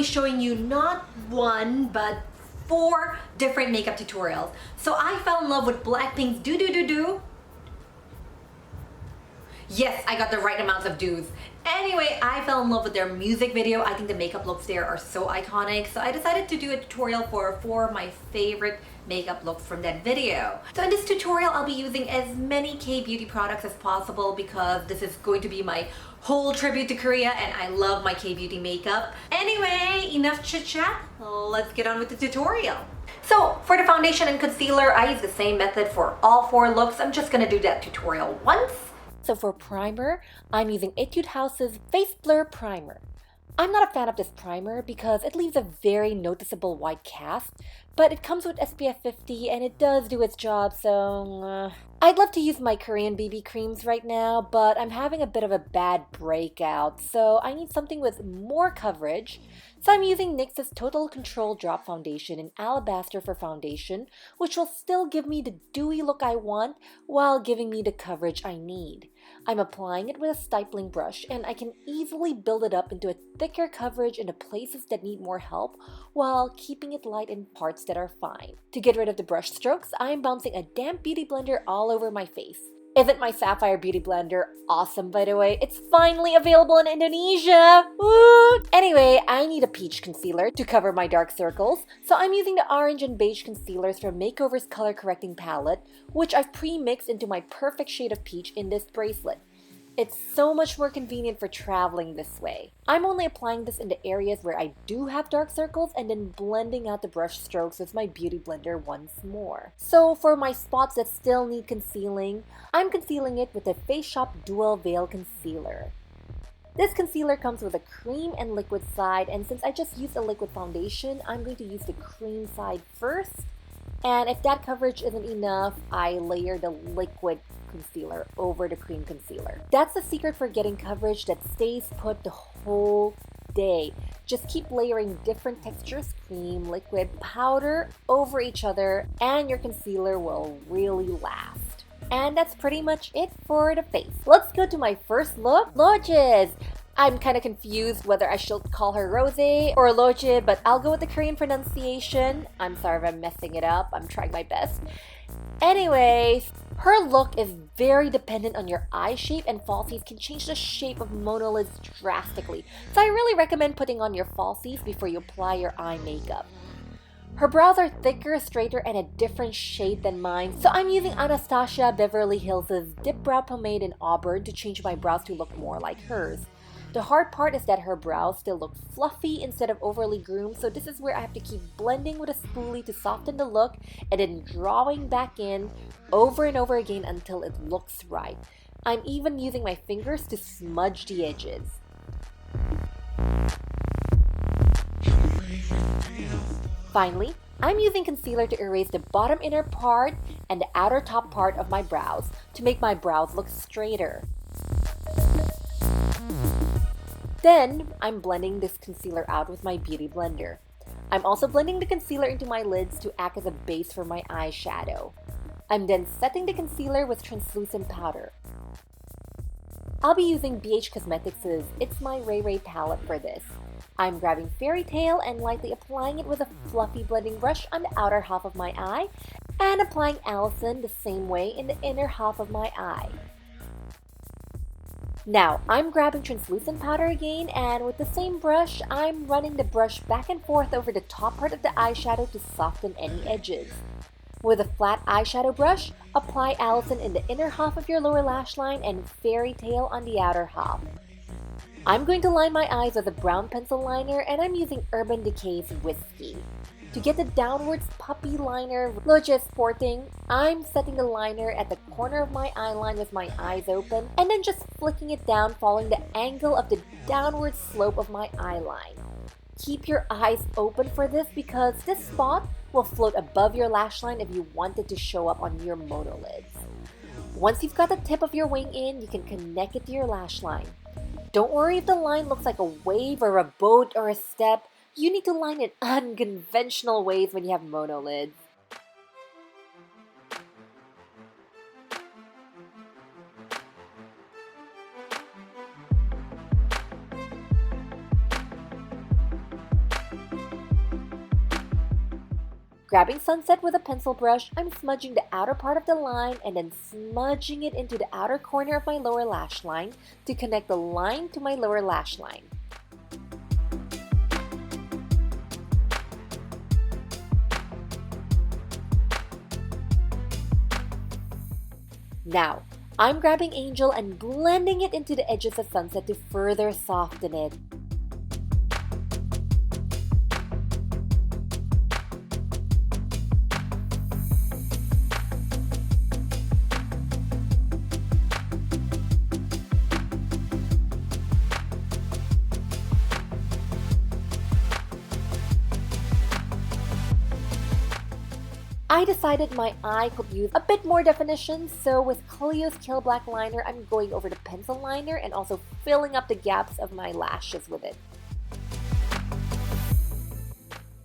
showing you not one, but 4 different makeup tutorials. So I fell in love with BLACKPINK's Ddu-Du. Yes, I got the right amounts of do's. Anyway, I fell in love with their music video. I think the makeup looks there are so iconic. So I decided to do a tutorial for 4 of my favorite makeup looks from that video. So in this tutorial, I'll be using as many K-beauty products as possible because this is going to be my whole tribute to Korea and I love my K-beauty makeup. Anyway, enough chit-chat. Let's get on with the tutorial. So for the foundation and concealer, I use the same method for all 4 looks. I'm just gonna do that tutorial once. So for primer, I'm using Etude House's Face Blur Primer. I'm not a fan of this primer because it leaves a very noticeable white cast, but it comes with SPF 50 and it does do its job, so I'd love to use my Korean BB creams right now, but I'm having a bit of a bad breakout, so I need something with more coverage. So I'm using NYX's Total Control Drop Foundation in Alabaster for foundation, which will still give me the dewy look I want while giving me the coverage I need. I'm applying it with a stippling brush and I can easily build it up into a thicker coverage in the places that need more help while keeping it light in parts that are fine. To get rid of the brush strokes, I'm bouncing a damp beauty blender all over my face. Isn't my Sapphire Beauty Blender awesome, by the way? It's finally available in Indonesia! Woo! Anyway, I need a peach concealer to cover my dark circles, so I'm using the orange and beige concealers from Makeover's color correcting palette, which I've pre-mixed into my perfect shade of peach in this bracelet. It's so much more convenient for traveling this way. I'm only applying this in the areas where I do have dark circles and then blending out the brush strokes with my beauty blender once more. So for my spots that still need concealing, I'm concealing it with the Face Shop Dual Veil Concealer. This concealer comes with a cream and liquid side, and since I just used a liquid foundation, I'm going to use the cream side first. And if that coverage isn't enough, I layer the liquid concealer over the cream concealer. That's the secret for getting coverage that stays put the whole day. Just keep layering different textures, cream, liquid, powder over each other, and your concealer will really last. And that's pretty much it for the face. Let's go to my first look, Loches. I'm kind of confused whether I should call her Rosé or Loche, but I'll go with the Korean pronunciation. I'm sorry if I'm messing it up. I'm trying my best. Anyway, her look is very dependent on your eye shape, and falsies can change the shape of monolids drastically. So I really recommend putting on your falsies before you apply your eye makeup. Her brows are thicker, straighter, and a different shade than mine, so I'm using Anastasia Beverly Hills' Dipbrow Pomade in Auburn to change my brows to look more like hers. The hard part is that her brows still look fluffy instead of overly groomed, so this is where I have to keep blending with a spoolie to soften the look and then drawing back in over and over again until it looks right. I'm even using my fingers to smudge the edges. Finally, I'm using concealer to erase the bottom inner part and the outer top part of my brows to make my brows look straighter. Then, I'm blending this concealer out with my beauty blender. I'm also blending the concealer into my lids to act as a base for my eyeshadow. I'm then setting the concealer with translucent powder. I'll be using BH Cosmetics' It's My Raye palette for this. I'm grabbing Fairy Tale and lightly applying it with a fluffy blending brush on the outer half of my eye, and applying Allison the same way in the inner half of my eye. Now, I'm grabbing translucent powder again, and with the same brush, I'm running the brush back and forth over the top part of the eyeshadow to soften any edges. With a flat eyeshadow brush, apply Allison in the inner half of your lower lash line and Fairy Tale on the outer half. I'm going to line my eyes with a brown pencil liner, and I'm using Urban Decay's Whiskey. To get the downwards puppy liner Loche is sporting, I'm setting the liner at the corner of my eyeline with my eyes open and then just flicking it down following the angle of the downward slope of my eyeline. Keep your eyes open for this because this spot will float above your lash line if you want it to show up on your monolids. Once you've got the tip of your wing in, you can connect it to your lash line. Don't worry if the line looks like a wave or a boat or a step. You need to line in unconventional ways when you have monolids. Grabbing Sunset with a pencil brush, I'm smudging the outer part of the line and then smudging it into the outer corner of my lower lash line to connect the line to my lower lash line. Now, I'm grabbing Angel and blending it into the edges of Sunset to further soften it. I decided my eye could use a bit more definition, so with Clio's Kill Black liner, I'm going over the pencil liner and also filling up the gaps of my lashes with it.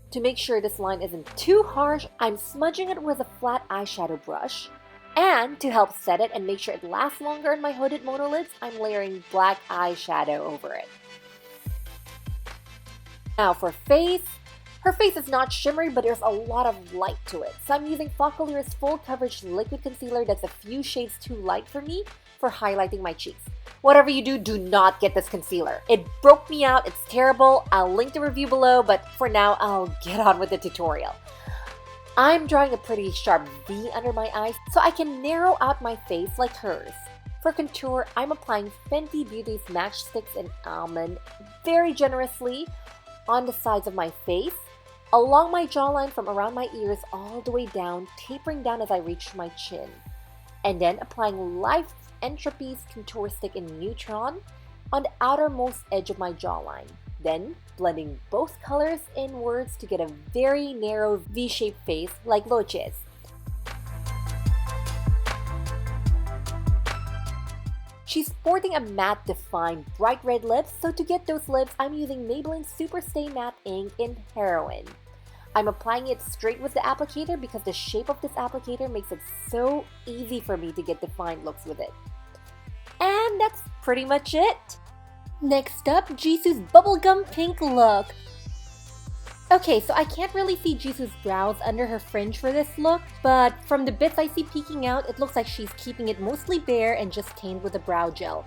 To make sure this line isn't too harsh, I'm smudging it with a flat eyeshadow brush. And to help set it and make sure it lasts longer in my hooded monolids, I'm layering black eyeshadow over it. Now for face. Her face is not shimmery, but there's a lot of light to it. So I'm using Focalura's Full Coverage Liquid Concealer that's a few shades too light for me for highlighting my cheeks. Whatever you do, do not get this concealer. It broke me out, it's terrible. I'll link the review below, but for now, I'll get on with the tutorial. I'm drawing a pretty sharp V under my eyes so I can narrow out my face like hers. For contour, I'm applying Fenty Beauty's Match Stix in Almond very generously on the sides of my face, along my jawline from around my ears all the way down, tapering down as I reach my chin. And then applying Life Entropy's contour stick in Neutron on the outermost edge of my jawline. Then blending both colors inwards to get a very narrow V-shaped face like Loche's. She's sporting a matte defined bright red lips, so to get those lips, I'm using Maybelline SuperStay Matte Ink in Heroine. I'm applying it straight with the applicator because the shape of this applicator makes it so easy for me to get defined looks with it. And that's pretty much it. Next up, Jisoo's bubblegum pink look. Okay, so I can't really see Jisoo's brows under her fringe for this look, but from the bits I see peeking out, it looks like she's keeping it mostly bare and just tamed with a brow gel.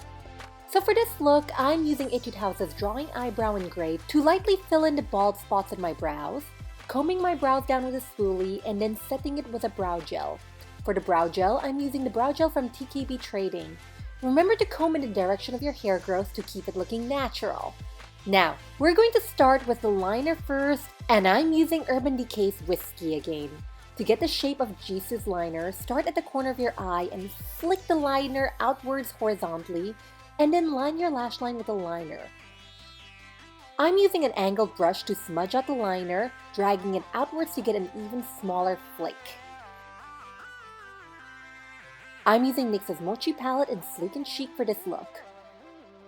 So for this look, I'm using Etude House's Drawing Eyebrow in Gray to lightly fill in the bald spots in my brows, combing my brows down with a spoolie, and then setting it with a brow gel. For the brow gel, I'm using the brow gel from TKB Trading. Remember to comb in the direction of your hair growth to keep it looking natural. Now, we're going to start with the liner first, and I'm using Urban Decay's Whiskey again. To get the shape of Jisoo's liner, start at the corner of your eye and flick the liner outwards horizontally, and then line your lash line with the liner. I'm using an angled brush to smudge out the liner, dragging it outwards to get an even smaller flake. I'm using NYX's Mochi palette in Sleek and Chic for this look.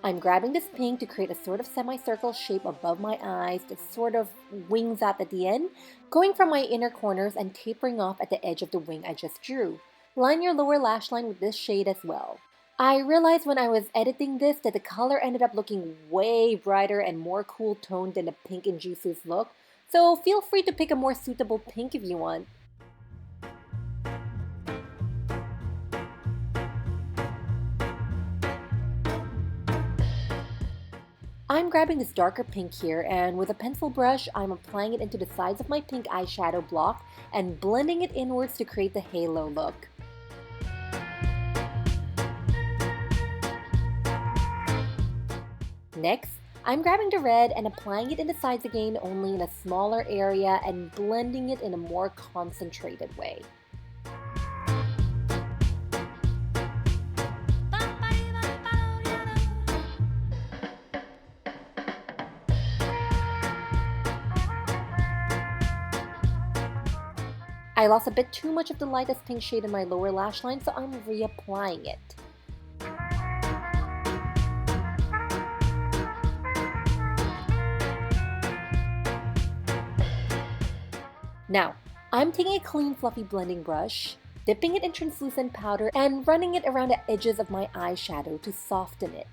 I'm grabbing this pink to create a sort of semicircle shape above my eyes that sort of wings out at the end, going from my inner corners and tapering off at the edge of the wing I just drew. Line your lower lash line with this shade as well. I realized when I was editing this that the color ended up looking way brighter and more cool toned than the pink in Jisoo's look, so feel free to pick a more suitable pink if you want. I'm grabbing this darker pink here, and with a pencil brush, I'm applying it into the sides of my pink eyeshadow block and blending it inwards to create the halo look. Next, I'm grabbing the red and applying it in the sides again, only in a smaller area, and blending it in a more concentrated way. I lost a bit too much of the lightest pink shade in my lower lash line, so I'm reapplying it. Now, I'm taking a clean fluffy blending brush, dipping it in translucent powder, and running it around the edges of my eyeshadow to soften it.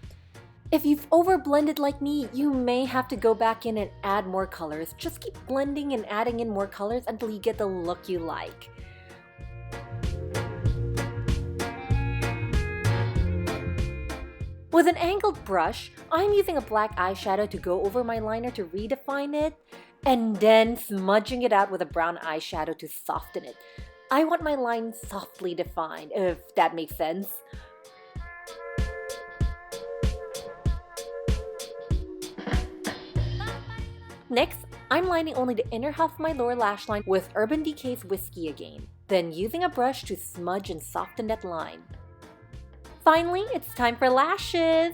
If you've over blended like me, you may have to go back in and add more colors. Just keep blending and adding in more colors until you get the look you like. With an angled brush, I'm using a black eyeshadow to go over my liner to redefine it, and then smudging it out with a brown eyeshadow to soften it. I want my line softly defined, if that makes sense. Next, I'm lining only the inner half of my lower lash line with Urban Decay's Whiskey again, then using a brush to smudge and soften that line. Finally, it's time for lashes!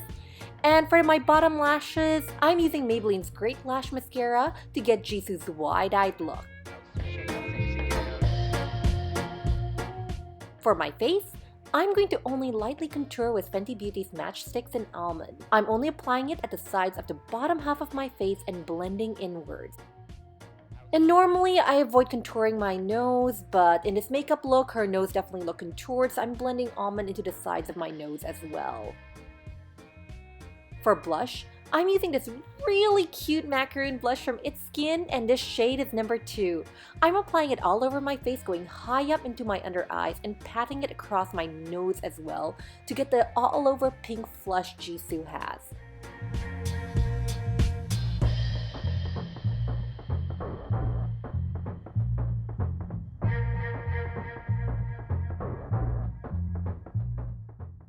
And for my bottom lashes, I'm using Maybelline's Great Lash Mascara to get Jisoo's wide-eyed look. For my face, I'm going to only lightly contour with Fenty Beauty's Match Stix in Almond. I'm only applying it at the sides of the bottom half of my face and blending inwards. And normally, I avoid contouring my nose, but in this makeup look, her nose definitely looked contoured, so I'm blending Almond into the sides of my nose as well. For blush, I'm using this really cute macaroon blush from It's Skin, and this shade is number 2. I'm applying it all over my face, going high up into my under eyes and patting it across my nose as well to get the all-over pink flush Jisoo has.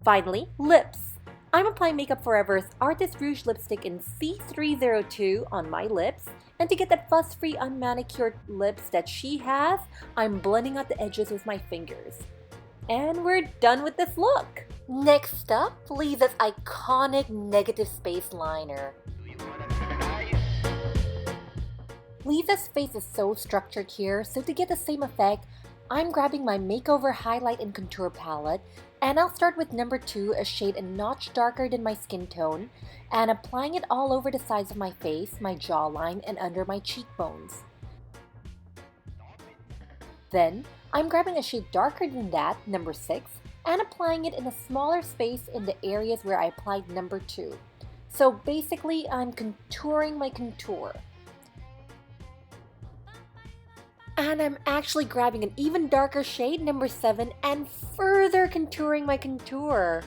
Finally, lips. I'm applying Makeup Forever's Artist Rouge lipstick in C302 on my lips, and to get that fuss-free unmanicured lips that she has, I'm blending out the edges with my fingers. And we're done with this look! Next up, Lisa's iconic negative space liner. Lisa's face is so structured here, so to get the same effect, I'm grabbing my Makeover Highlight and Contour palette, and I'll start with number 2, a shade a notch darker than my skin tone, and applying it all over the sides of my face, my jawline, and under my cheekbones. Then, I'm grabbing a shade darker than that, number 6, and applying it in a smaller space in the areas where I applied number 2. So basically, I'm contouring my contour. And I'm actually grabbing an even darker shade, number 7, and further contouring my contour.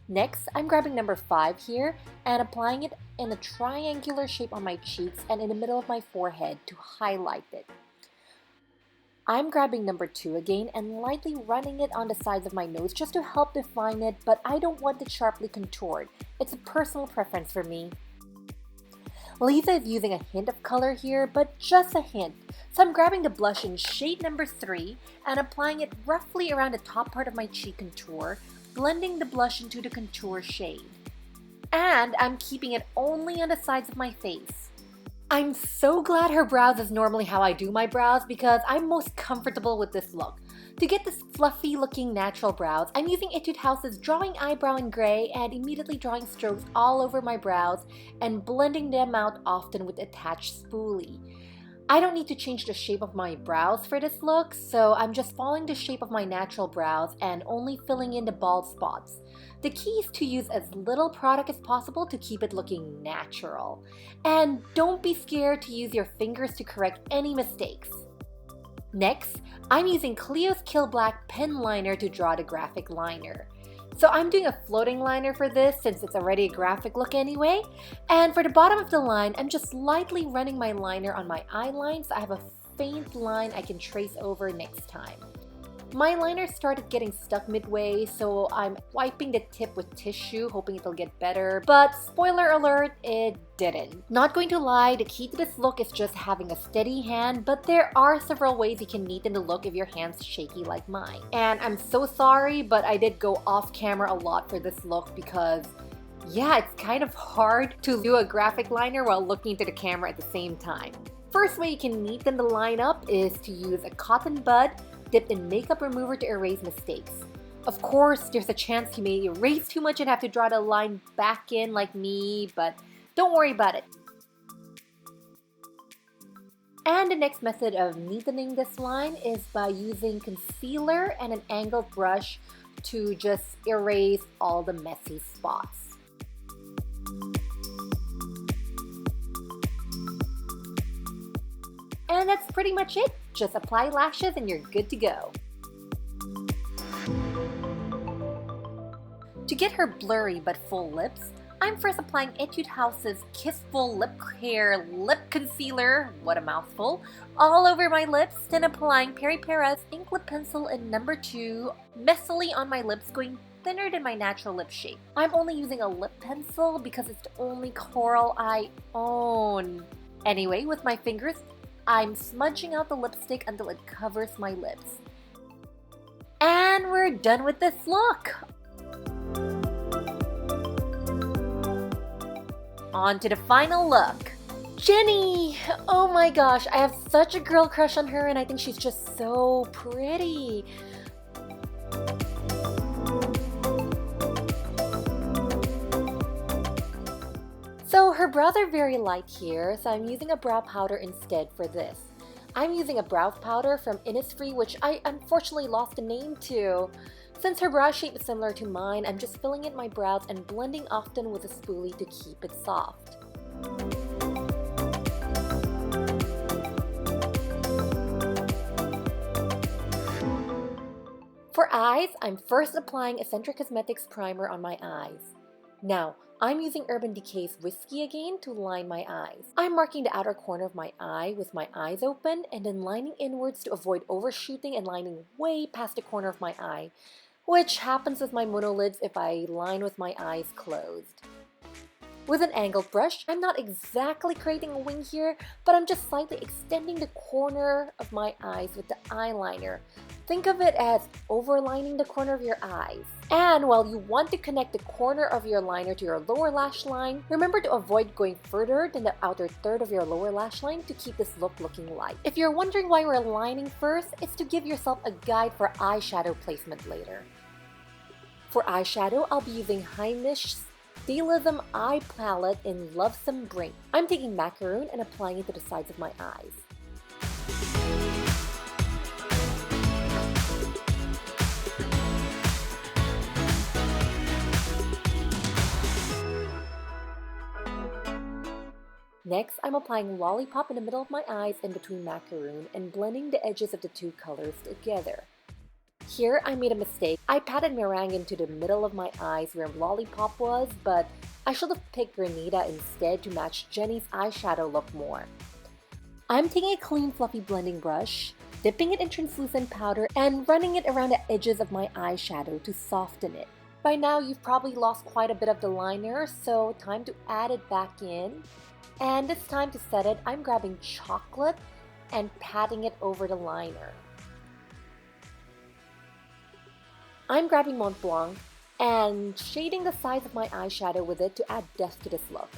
Next, I'm grabbing number 5 here and applying it in a triangular shape on my cheeks and in the middle of my forehead to highlight it. I'm grabbing number 2 again and lightly running it on the sides of my nose just to help define it, but I don't want it sharply contoured. It's a personal preference for me. Lisa is using a hint of color here, but just a hint. So I'm grabbing the blush in shade number 3 and applying it roughly around the top part of my cheek contour, blending the blush into the contour shade. And I'm keeping it only on the sides of my face. I'm so glad her brows is normally how I do my brows because I'm most comfortable with this look. To get this fluffy looking natural brows, I'm using Etude House's Drawing Eyebrow in Gray and immediately drawing strokes all over my brows and blending them out often with attached spoolie. I don't need to change the shape of my brows for this look, so I'm just following the shape of my natural brows and only filling in the bald spots. The key is to use as little product as possible to keep it looking natural. And don't be scared to use your fingers to correct any mistakes. Next, I'm using Clio's Kill Black pen liner to draw the graphic liner. So I'm doing a floating liner for this since it's already a graphic look anyway. And for the bottom of the line, I'm just lightly running my liner on my eye line so I have a faint line I can trace over next time. My liner started getting stuck midway, so I'm wiping the tip with tissue, hoping it'll get better. But spoiler alert, it didn't. Not going to lie, the key to this look is just having a steady hand, but there are several ways you can neaten the look if your hand's shaky like mine. And I'm so sorry, but I did go off camera a lot for this look because yeah, it's kind of hard to do a graphic liner while looking into the camera at the same time. First way you can neaten the line up is to use a cotton bud dipped in makeup remover to erase mistakes. Of course, there's a chance you may erase too much and have to draw the line back in like me, but don't worry about it. And the next method of neatening this line is by using concealer and an angled brush to just erase all the messy spots. And that's pretty much it. Just apply lashes and you're good to go. To get her blurry but full lips, I'm first applying Etude House's Kissful Lip Care Lip Concealer, what a mouthful, all over my lips, then applying Peri Perez Ink Lip Pencil in number 2, messily on my lips, going thinner than my natural lip shape. I'm only using a lip pencil because it's the only coral I own. Anyway, with my fingers, I'm smudging out the lipstick until it covers my lips. And we're done with this look! On to the final look. Jennie! Oh my gosh, I have such a girl crush on her and I think she's just so pretty. So her brows are very light here, so I'm using a brow powder instead for this. I'm using a brow powder from Innisfree, which I unfortunately lost the name to. Since her brow shape is similar to mine, I'm just filling in my brows and blending often with a spoolie to keep it soft. For eyes, I'm first applying Eccentric Cosmetics Primer on my eyes. Now, I'm using Urban Decay's Whiskey again to line my eyes. I'm marking the outer corner of my eye with my eyes open and then lining inwards to avoid overshooting and lining way past the corner of my eye, which happens with my monolids if I line with my eyes closed. With an angled brush, I'm not exactly creating a wing here, but I'm just slightly extending the corner of my eyes with the eyeliner. Think of it as overlining the corner of your eyes. And while you want to connect the corner of your liner to your lower lash line, remember to avoid going further than the outer third of your lower lash line to keep this look looking light. If you're wondering why we're lining first, it's to give yourself a guide for eyeshadow placement later. For eyeshadow, I'll be using Heimlich's Stylism Eye Palette in Lovesome Brink. I'm taking macaroon and applying it to the sides of my eyes. Next, I'm applying Lollipop in the middle of my eyes in between macaroon and blending the edges of the two colors together. Here, I made a mistake. I patted meringue into the middle of my eyes where Lollipop was, but I should have picked Granita instead to match Jennie's eyeshadow look more. I'm taking a clean fluffy blending brush, dipping it in translucent powder, and running it around the edges of my eyeshadow to soften it. By now, you've probably lost quite a bit of the liner, so time to add it back in. And this time to set it, I'm grabbing chocolate and patting it over the liner. I'm grabbing Mont Blanc and shading the sides of my eyeshadow with it to add depth to this look.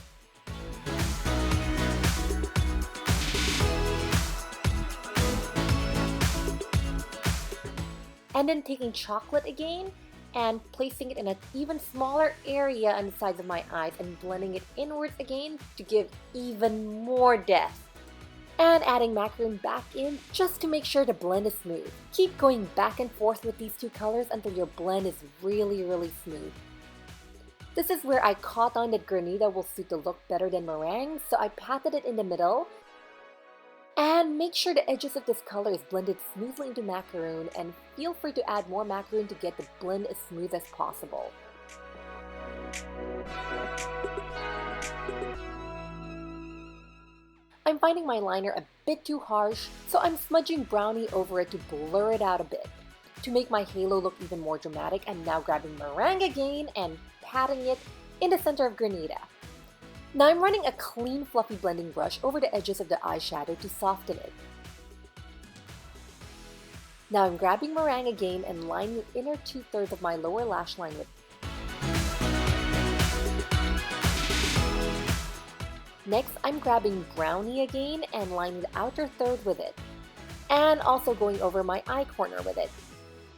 And then taking chocolate again and placing it in an even smaller area on the sides of my eyes and blending it inwards again to give even more depth. And adding macaroon back in just to make sure the blend is smooth. Keep going back and forth with these two colors until your blend is really smooth. This is where I caught on that Granita will suit the look better than meringue, so I patted it in the middle. And make sure the edges of this color is blended smoothly into macaroon, and feel free to add more macaroon to get the blend as smooth as possible. I'm finding my liner a bit too harsh, so I'm smudging brownie over it to blur it out a bit. To make my halo look even more dramatic, I'm now grabbing meringue again and patting it in the center of Granita. Now I'm running a clean fluffy blending brush over the edges of the eyeshadow to soften it. Now I'm grabbing meringue again and lining the inner 2/3 of my lower lash line with. Next, I'm grabbing brownie again and lining the outer third with it. And also going over my eye corner with it.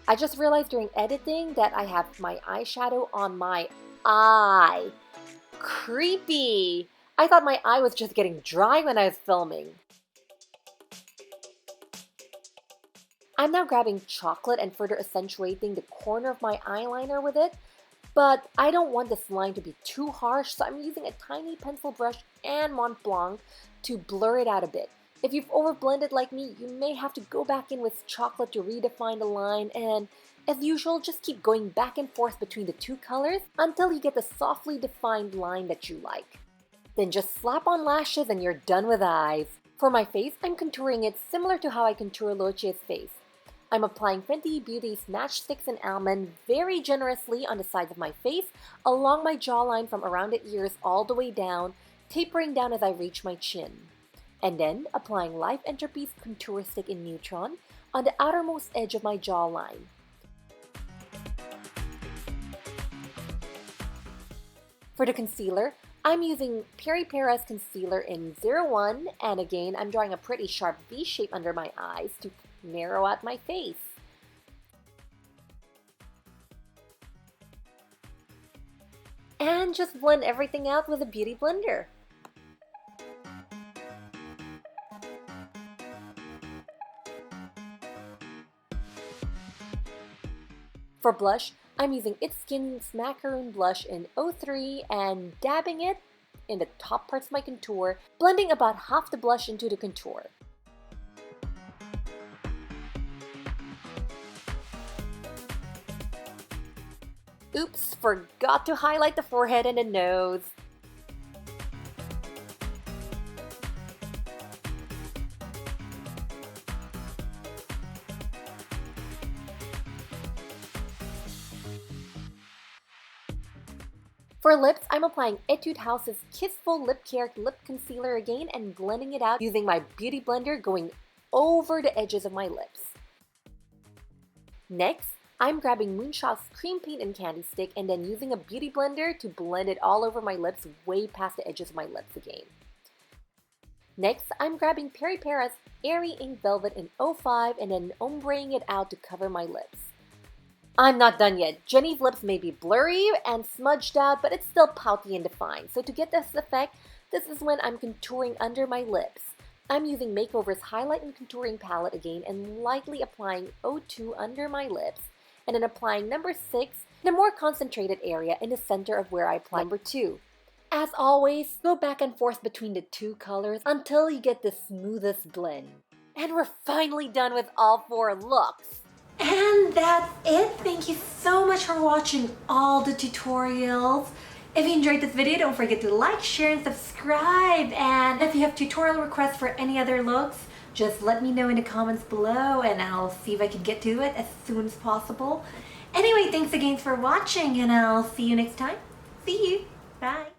I just realized during editing that I have my eyeshadow on my eye. Creepy! I thought my eye was just getting dry when I was filming. I'm now grabbing chocolate and further accentuating the corner of my eyeliner with it, but I don't want this line to be too harsh, so I'm using a tiny pencil brush and Mont Blanc to blur it out a bit. If you've overblended like me, you may have to go back in with chocolate to redefine the line, and as usual, just keep going back and forth between the two colors until you get the softly defined line that you like. Then just slap on lashes and you're done with eyes. For my face, I'm contouring it similar to how I contour Loche's face. I'm applying Fenty Beauty's Match Stix and Almond very generously on the sides of my face, along my jawline from around the ears all the way down, tapering down as I reach my chin. And then applying Life Entropy's Contour Stick in Neutron on the outermost edge of my jawline. For the concealer, I'm using Peripera's concealer in 01, and again, I'm drawing a pretty sharp V shape under my eyes to narrow out my face. And just blend everything out with a beauty blender. For blush, I'm using It's Skin's Macaroon Blush in 03 and dabbing it in the top parts of my contour, blending about half the blush into the contour. Oops, forgot to highlight the forehead and the nose. For lips, I'm applying Etude House's Kissful Lip Care Lip Concealer again and blending it out using my beauty blender going over the edges of my lips. Next, I'm grabbing Moonshot's Cream Paint and Candy Stick and then using a beauty blender to blend it all over my lips way past the edges of my lips again. Next, I'm grabbing Peripera's Airy Ink Velvet in 05 and then ombreing it out to cover my lips. I'm not done yet. Jennie's lips may be blurry and smudged out, but it's still pouty and defined. So to get this effect, this is when I'm contouring under my lips. I'm using Makeover's Highlight and Contouring Palette again and lightly applying 02 under my lips and then applying number 6 in a more concentrated area in the center of where I apply number 2. As always, go back and forth between the two colors until you get the smoothest blend. And we're finally done with all 4 looks. And that's it. Thank you so much for watching all the tutorials. If you enjoyed this video, don't forget to like, share, and subscribe. And if you have tutorial requests for any other looks, just let me know in the comments below and I'll see if I can get to it as soon as possible. Anyway, thanks again for watching and I'll see you next time. See you. Bye.